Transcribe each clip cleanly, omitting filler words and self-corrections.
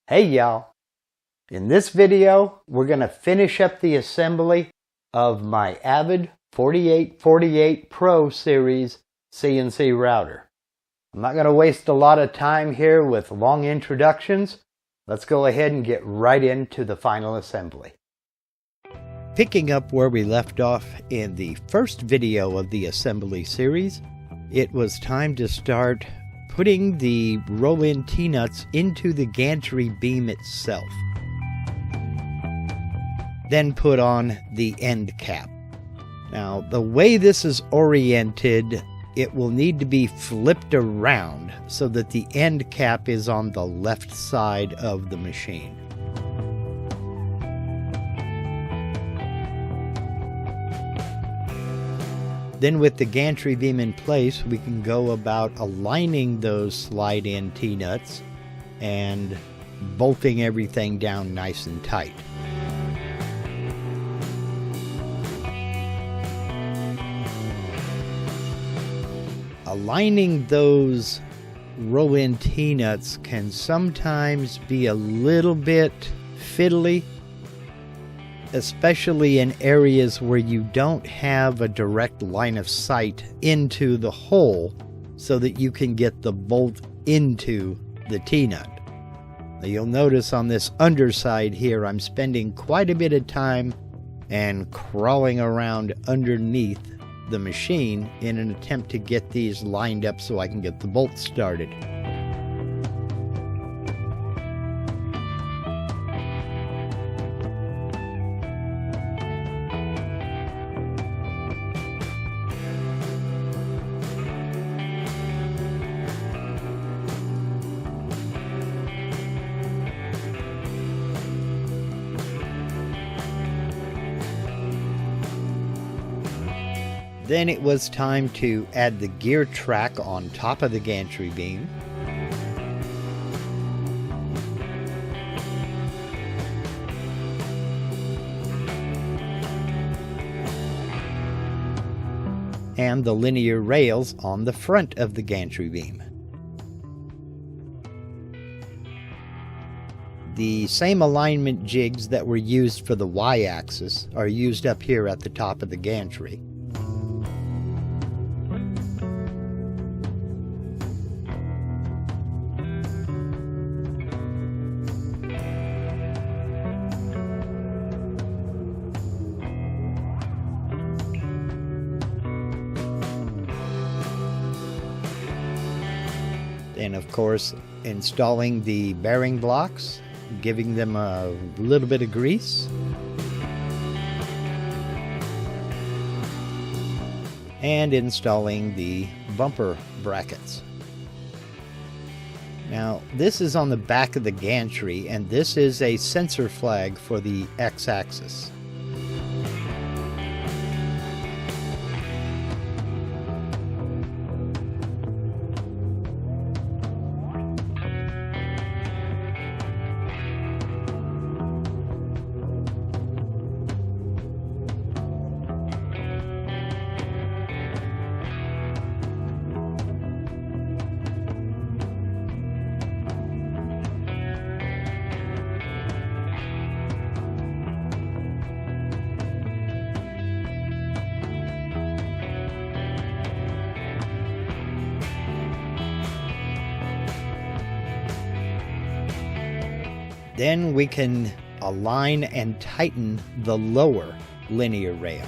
Hey y'all! In this video, we're going to finish up the assembly of my Avid 4848 Pro Series CNC router. I'm not going to waste a lot of time here with long introductions. Let's go ahead and get right into the final assembly. Picking up where we left off in the first video of the assembly series, it was time to start putting the roll-in T-nuts into the gantry beam itself. Then put on the end cap. Now, the way this is oriented, it will need to be flipped around so that the end cap is on the left side of the machine. Then with the gantry beam in place, we can go about aligning those slide-in T-nuts and bolting everything down nice and tight. Aligning those roll-in T-nuts can sometimes be a little bit fiddly, especially in areas where you don't have a direct line of sight into the hole so that you can get the bolt into the T-nut. Now you'll notice on this underside here, I'm spending quite a bit of time and crawling around underneath the machine in an attempt to get these lined up so I can get the bolt started. Then it was time to add the gear track on top of the gantry beam. And the linear rails on the front of the gantry beam. The same alignment jigs that were used for the Y-axis are used up here at the top of the gantry. And of course, installing the bearing blocks, giving them a little bit of grease. And installing the bumper brackets. Now, this is on the back of the gantry, and this is a sensor flag for the X-axis. Then we can align and tighten the lower linear rail.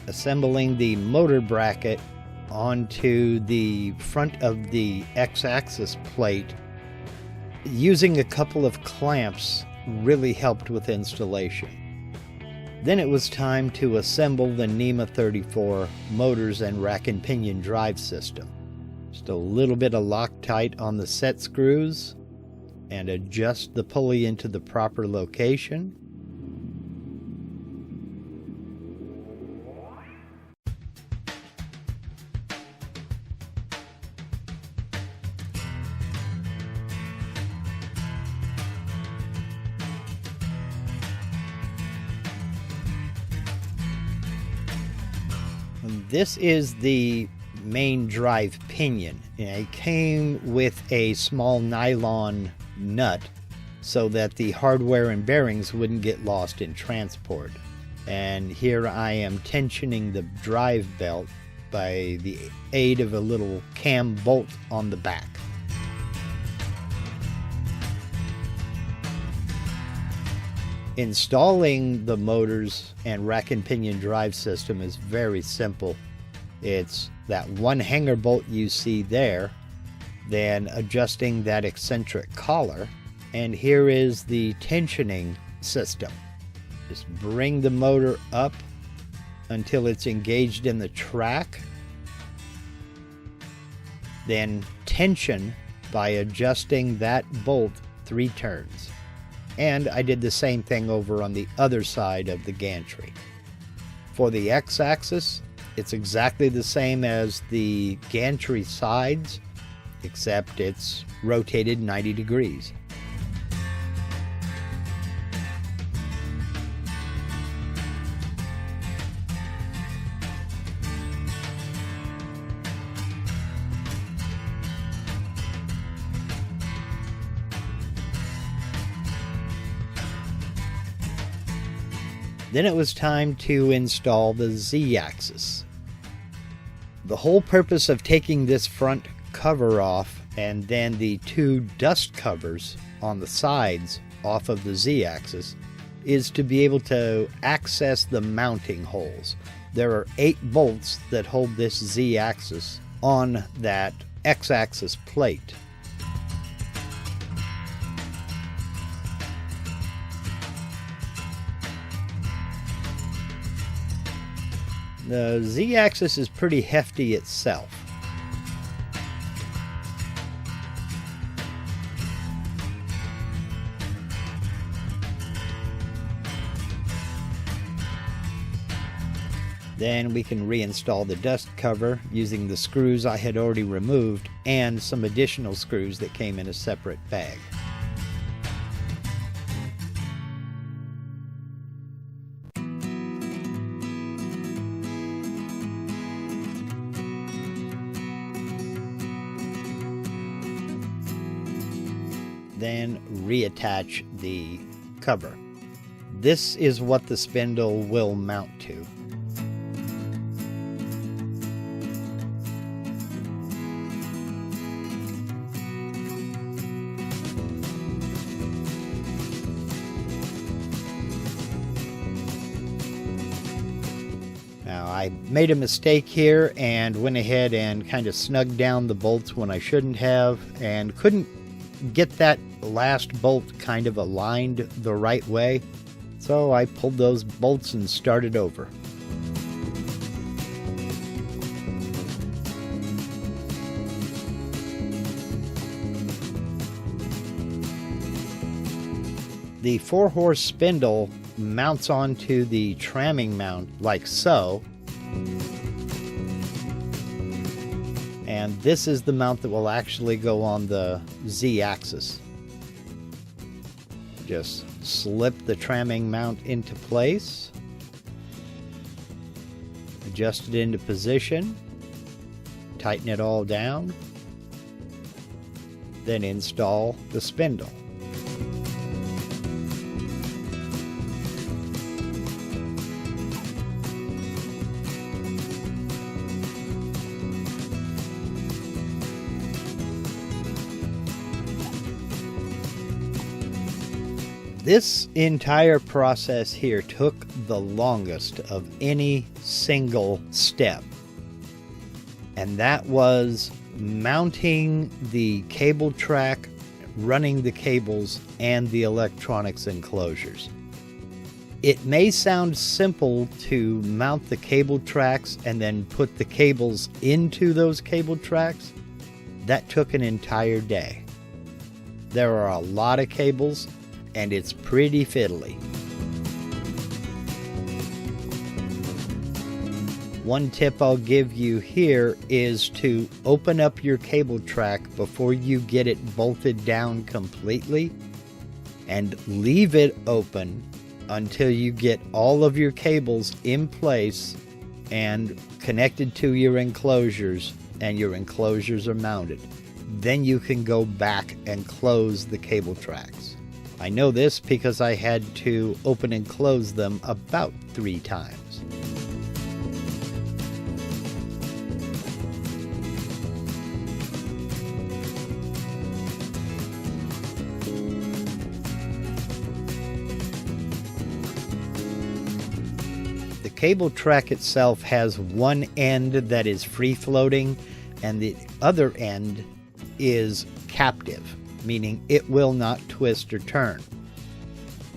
Assembling the motor bracket onto the front of the X-axis plate using a couple of clamps really helped with installation. Then it was time to assemble the NEMA 34 motors and rack and pinion drive system. Just a little bit of Loctite on the set screws and adjust the pulley into the proper location. And this is the main drive pinion. It came with a small nylon nut so that the hardware and bearings wouldn't get lost in transport. And here I am tensioning the drive belt by the aid of a little cam bolt on the back. Installing the motors and rack and pinion drive system is very simple. It's that one hanger bolt you see there, then adjusting that eccentric collar, and here is the tensioning system. Just bring the motor up until it's engaged in the track, then tension by adjusting that bolt 3 turns. And I did the same thing over on the other side of the gantry. For the x-axis, it's exactly the same as the gantry sides, except it's rotated 90 degrees. Then it was time to install the Z-axis. The whole purpose of taking this front cover off and then the 2 dust covers on the sides off of the Z-axis is to be able to access the mounting holes. There are 8 bolts that hold this Z-axis on that X-axis plate. The Z-axis is pretty hefty itself. Then we can reinstall the dust cover using the screws I had already removed and some additional screws that came in a separate bag. Then reattach the cover. This is what the spindle will mount to. Now I made a mistake here and went ahead and kind of snugged down the bolts when I shouldn't have, and couldn't get that last bolt kind of aligned the right way, so I pulled those bolts and started over. The 4-horse spindle mounts onto the tramming mount like so, and this is the mount that will actually go on the Z-axis. Just slip the tramming mount into place, adjust it into position, tighten it all down, then install the spindle. This entire process here took the longest of any single step, and that was mounting the cable track, running the cables, and the electronics enclosures. It may sound simple to mount the cable tracks and then put the cables into those cable tracks. That took an entire day. There are a lot of cables, and it's pretty fiddly. One tip I'll give you here is to open up your cable track before you get it bolted down completely, and leave it open until you get all of your cables in place and connected to your enclosures and your enclosures are mounted. Then you can go back and close the cable tracks. I know this because I had to open and close them about 3 times. The cable track itself has one end that is free-floating and the other end is captive, meaning it will not twist or turn.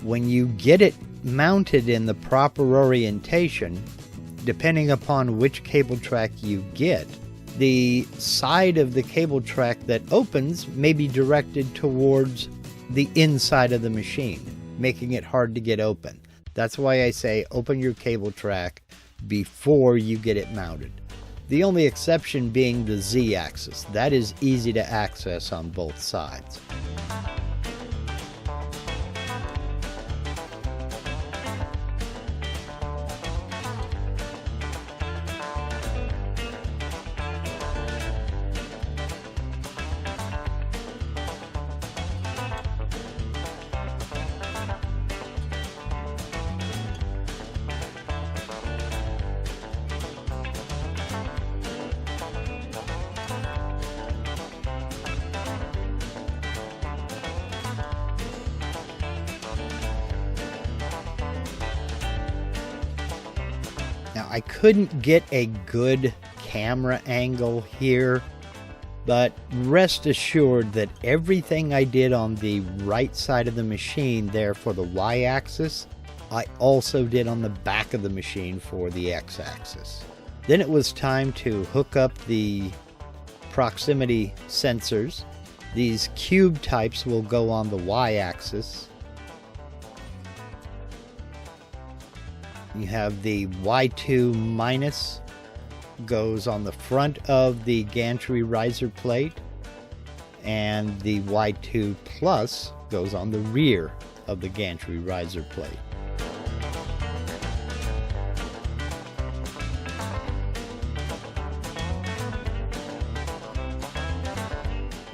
When you get it mounted in the proper orientation, depending upon which cable track you get, the side of the cable track that opens may be directed towards the inside of the machine, making it hard to get open. That's why I say open your cable track before you get it mounted. The only exception being the Z-axis. That is easy to access on both sides. Now, I couldn't get a good camera angle here, but rest assured that everything I did on the right side of the machine there for the Y-axis, I also did on the back of the machine for the X-axis. Then it was time to hook up the proximity sensors. These cube types will go on the Y-axis. You have the Y2 minus goes on the front of the gantry riser plate, and the Y2 plus goes on the rear of the gantry riser plate.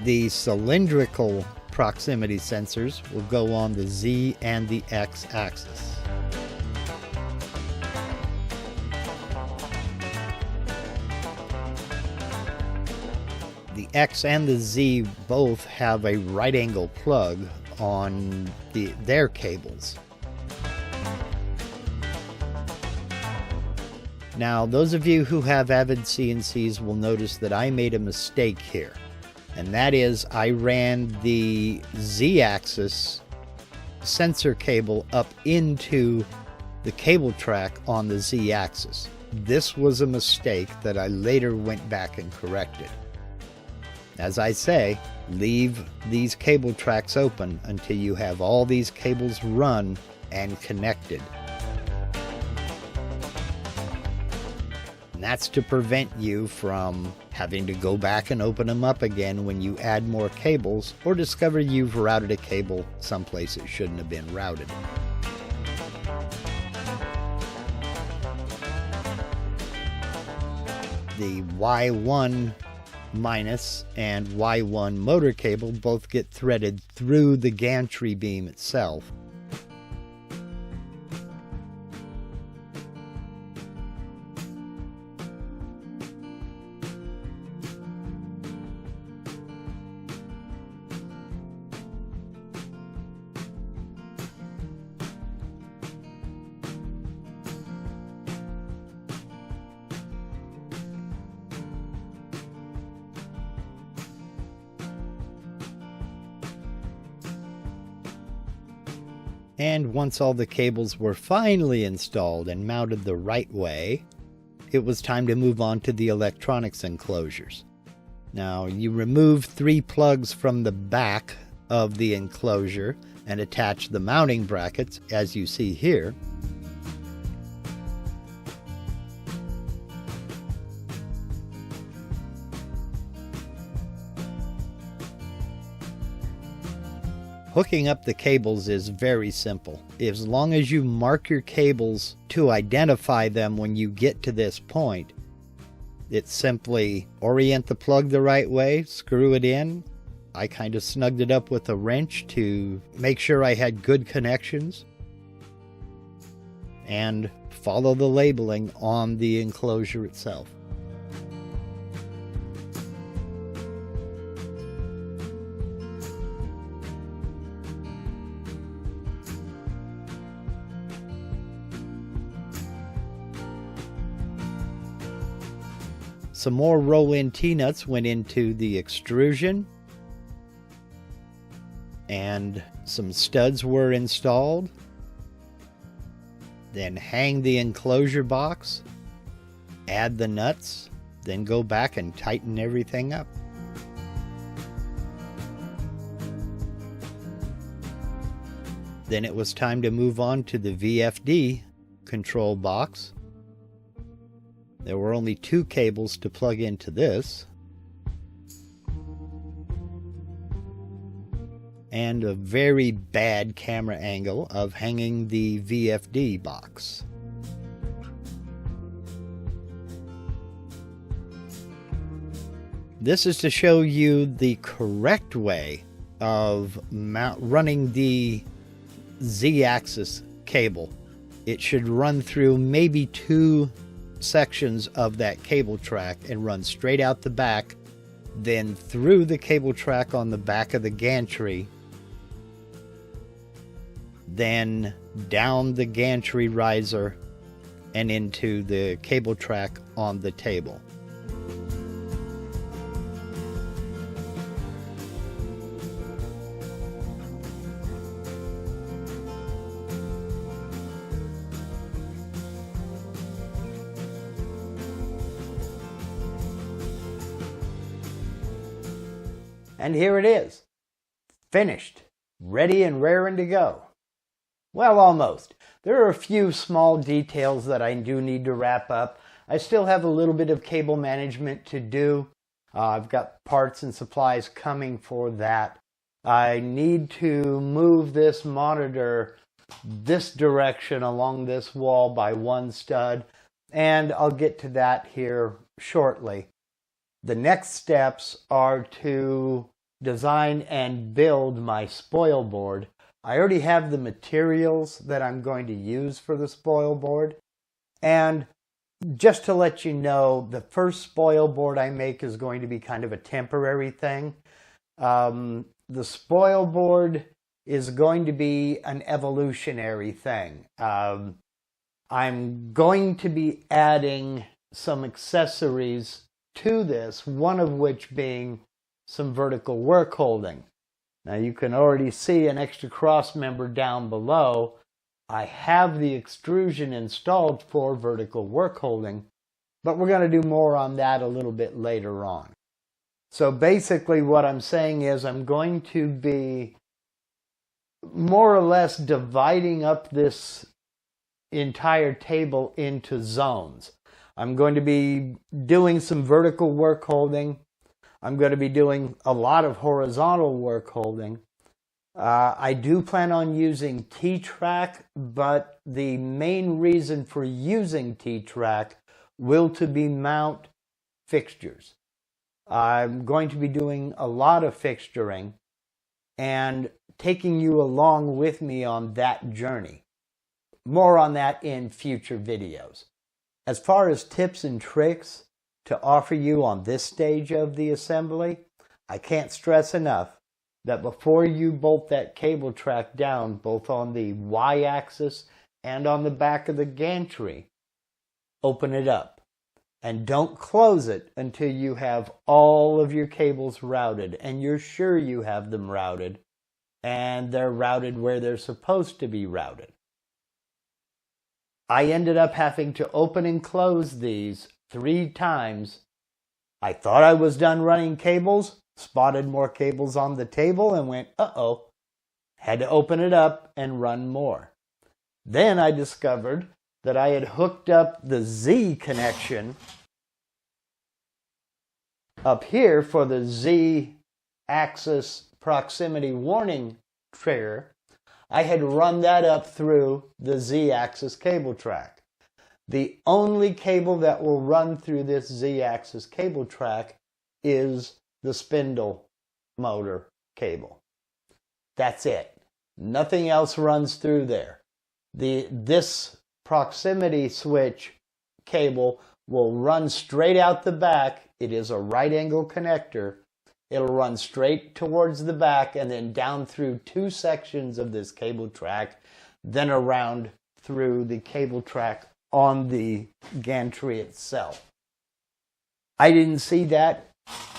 The cylindrical proximity sensors will go on the Z and the X axis. The X and the Z both have a right angle plug on their cables. Now, those of you who have Avid CNCs will notice that I made a mistake here, and that is I ran the Z-axis sensor cable up into the cable track on the Z-axis. This was a mistake that I later went back and corrected. As I say, leave these cable tracks open until you have all these cables run and connected. And that's to prevent you from having to go back and open them up again when you add more cables or discover you've routed a cable someplace it shouldn't have been routed. The Y1 minus and Y1 motor cable both get threaded through the gantry beam itself. And once all the cables were finally installed and mounted the right way, it was time to move on to the electronics enclosures. Now, you remove 3 plugs from the back of the enclosure and attach the mounting brackets, as you see here. Hooking up the cables is very simple. As long as you mark your cables to identify them when you get to this point, It's simply orient the plug the right way, screw it in. I kind of snugged it up with a wrench to make sure I had good connections, and follow the labeling on the enclosure itself. Some more roll-in T-nuts went into the extrusion, and some studs were installed. Then hang the enclosure box, add the nuts, then go back and tighten everything up. Then it was time to move on to the VFD control box. There were only 2 cables to plug into this, and a very bad camera angle of hanging the VFD box. This is to show you the correct way of running the Z-axis cable. It should run through maybe 2 sections of that cable track and run straight out the back, then through the cable track on the back of the gantry, then down the gantry riser and into the cable track on the table. And here it is, finished, ready and raring to go. Well, almost. There are a few small details that I do need to wrap up. I still have a little bit of cable management to do. I've got parts and supplies coming for that. I need to move this monitor this direction along this wall by 1 stud, and I'll get to that here shortly. The next steps are to design and build my spoil board. I already have the materials that I'm going to use for the spoil board, and just to let you know, the first spoil board I make is going to be kind of a temporary thing. The spoil board is going to be an evolutionary thing. I'm going to be adding some accessories to this, one of which being some vertical work holding. Now you can already see an extra cross member down below. I have the extrusion installed for vertical work holding, but we're going to do more on that a little bit later on. So basically what I'm saying is I'm going to be more or less dividing up this entire table into zones. I'm going to be doing some vertical work holding. I'm going to be doing a lot of horizontal work holding. I do plan on using T-track, but the main reason for using T-track will to be mount fixtures. I'm going to be doing a lot of fixturing and taking you along with me on that journey. More on that in future videos. As far as tips and tricks to offer you on this stage of the assembly, I can't stress enough that before you bolt that cable track down, both on the Y-axis and on the back of the gantry, open it up. And don't close it until you have all of your cables routed and you're sure you have them routed and they're routed where they're supposed to be routed. I ended up having to open and close these 3 times. I thought I was done running cables, spotted more cables on the table and went, uh-oh. Had to open it up and run more. Then I discovered that I had hooked up the Z connection up here for the Z-axis proximity warning trigger. I had run that up through the Z-axis cable track. The only cable that will run through this Z-axis cable track is the spindle motor cable. That's it. Nothing else runs through there. This proximity switch cable will run straight out the back. It is a right angle connector. It'll run straight towards the back and then down through two sections of this cable track, then around through the cable track on the gantry itself. I didn't see that.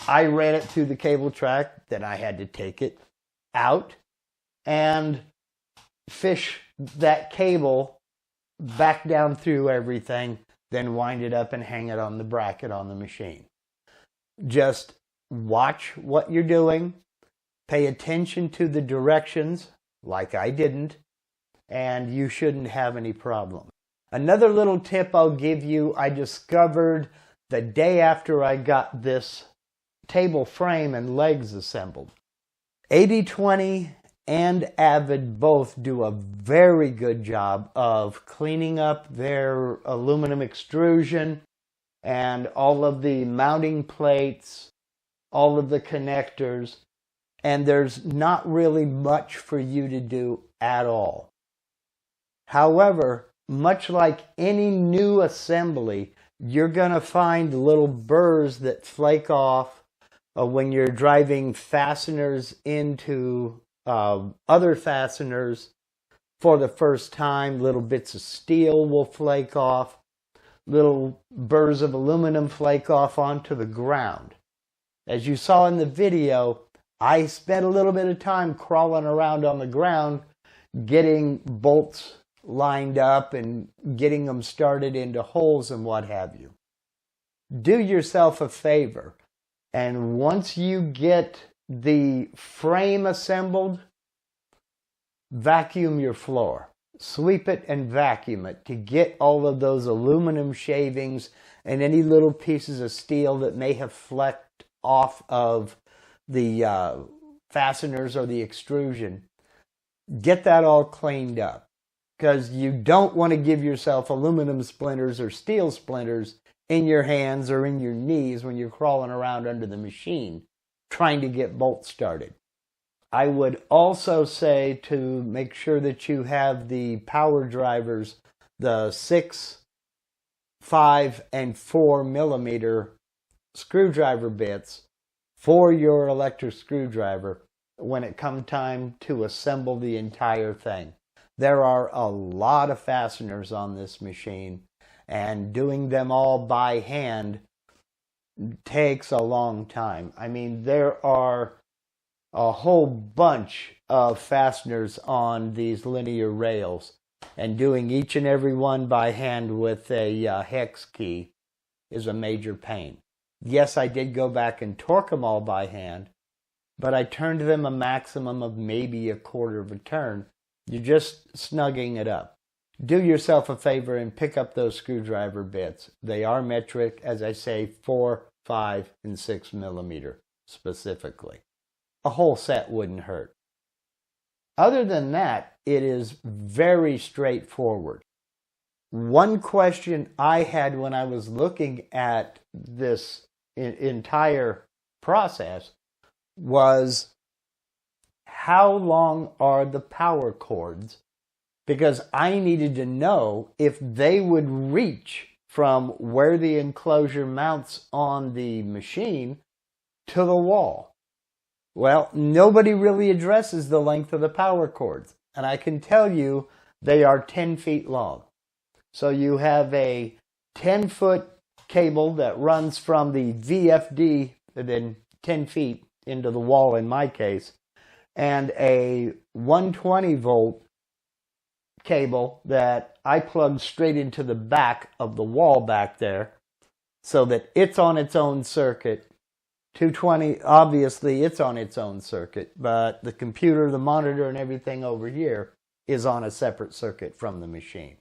I ran it through the cable track, then I had to take it out and fish that cable back down through everything, then wind it up and hang it on the bracket on the machine. Just watch what you're doing, pay attention to the directions, like I didn't, and you shouldn't have any problem. Another little tip I'll give you, I discovered the day after I got this table frame and legs assembled. 80/20 and Avid both do a very good job of cleaning up their aluminum extrusion and all of the mounting plates, all of the connectors, and there's not really much for you to do at all. However, much like any new assembly, you're going to find little burrs that flake off when you're driving fasteners into other fasteners for the first time. Little bits of steel will flake off. Little burrs of aluminum flake off onto the ground. As you saw in the video, I spent a little bit of time crawling around on the ground, getting bolts lined up and getting them started into holes and what have you. Do yourself a favor, and once you get the frame assembled, vacuum your floor. Sweep it and vacuum it to get all of those aluminum shavings and any little pieces of steel that may have flecked off of the fasteners or the extrusion. Get that all cleaned up, because you don't want to give yourself aluminum splinters or steel splinters in your hands or in your knees when you're crawling around under the machine trying to get bolts started. I would also say to make sure that you have the power drivers, the 6, 5, and 4 millimeter screwdriver bits for your electric screwdriver when it comes time to assemble the entire thing. There are a lot of fasteners on this machine, and doing them all by hand takes a long time. I mean, there are a whole bunch of fasteners on these linear rails, and doing each and every one by hand with a hex key is a major pain. Yes, I did go back and torque them all by hand, but I turned them a maximum of maybe a quarter of a turn. You're just snugging it up. Do yourself a favor and pick up those screwdriver bits. They are metric, as I say, 4, 5, and 6 millimeter specifically. A whole set wouldn't hurt. Other than that, it is very straightforward. One question I had when I was looking at this entire process was, how long are the power cords? Because I needed to know if they would reach from where the enclosure mounts on the machine to the wall. Well, nobody really addresses the length of the power cords, and I can tell you they are 10 feet long. So you have a 10-foot cable that runs from the VFD, and then 10 feet into the wall in my case, and a 120 volt cable that I plugged straight into the back of the wall back there, so that it's on its own circuit. 220, obviously it's on its own circuit, but the computer, the monitor, and everything over here is on a separate circuit from the machine.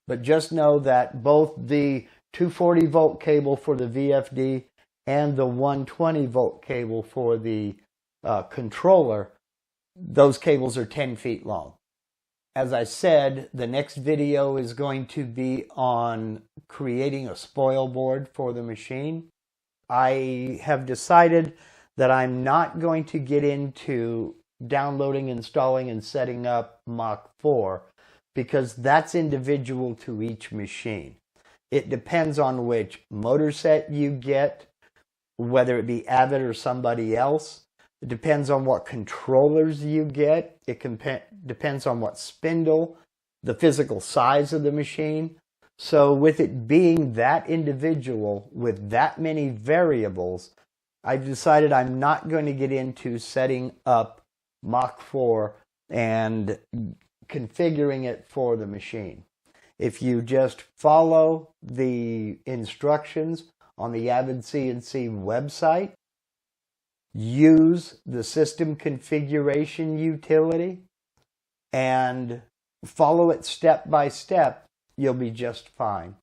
But just know that both the 240 volt cable for the VFD and the 120 volt cable for the controller, those cables are 10 feet long. As I said, the next video is going to be on creating a spoil board for the machine. I have decided that I'm not going to get into downloading, installing, and setting up Mach 4 because that's individual to each machine. It depends on which motor set you get, whether it be Avid or somebody else. It depends on what controllers you get. It depends on what spindle, the physical size of the machine. So with it being that individual with that many variables, I've decided I'm not going to get into setting up Mach 4 and configuring it for the machine. If you just follow the instructions on the Avid CNC website, use the system configuration utility, and follow it step by step, you'll be just fine.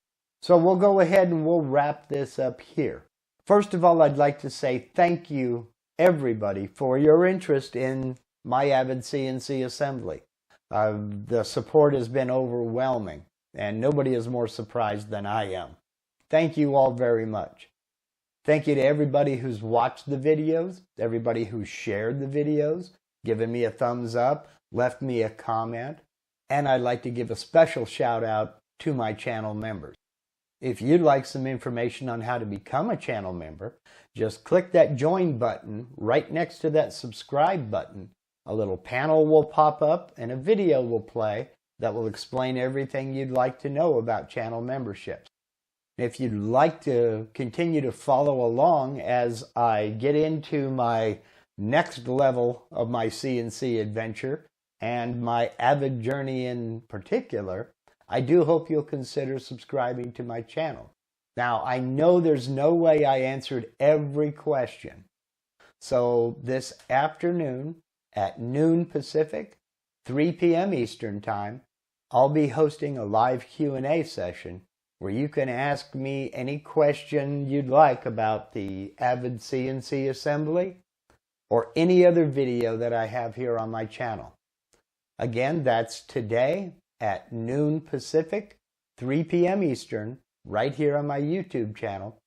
So we'll go ahead and we'll wrap this up here. First of all, I'd like to say thank you, everybody, for your interest in my Avid CNC assembly. The support has been overwhelming, and nobody is more surprised than I am. Thank you all very much. Thank you to everybody who's watched the videos, everybody who shared the videos, given me a thumbs up, left me a comment, and I'd like to give a special shout out to my channel members. If you'd like some information on how to become a channel member, just click that join button right next to that subscribe button. A little panel will pop up and a video will play that will explain everything you'd like to know about channel memberships. If you'd like to continue to follow along as I get into my next level of my CNC adventure and my Avid journey in particular, I do hope you'll consider subscribing to my channel. Now, I know there's no way I answered every question. So this afternoon at noon Pacific, 3 p.m. Eastern Time, I'll be hosting a live Q&A session where you can ask me any question you'd like about the Avid CNC assembly or any other video that I have here on my channel. Again, that's today at noon Pacific, 3 p.m. Eastern, right here on my YouTube channel.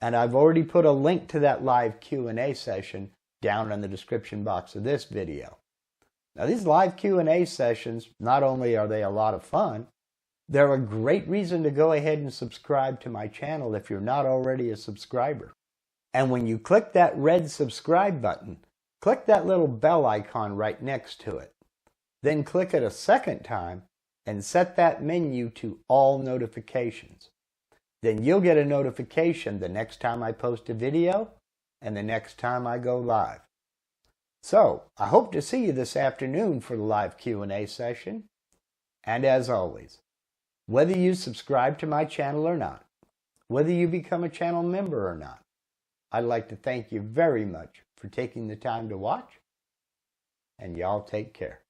And I've already put a link to that live Q&A session down in the description box of this video. Now, these live Q&A sessions, not only are they a lot of fun, they're a great reason to go ahead and subscribe to my channel if you're not already a subscriber. And when you click that red subscribe button, click that little bell icon right next to it. Then click it a second time and set that menu to all notifications. Then you'll get a notification the next time I post a video and the next time I go live. So, I hope to see you this afternoon for the live Q&A session. And as always, whether you subscribe to my channel or not, whether you become a channel member or not, I'd like to thank you very much for taking the time to watch, and y'all take care.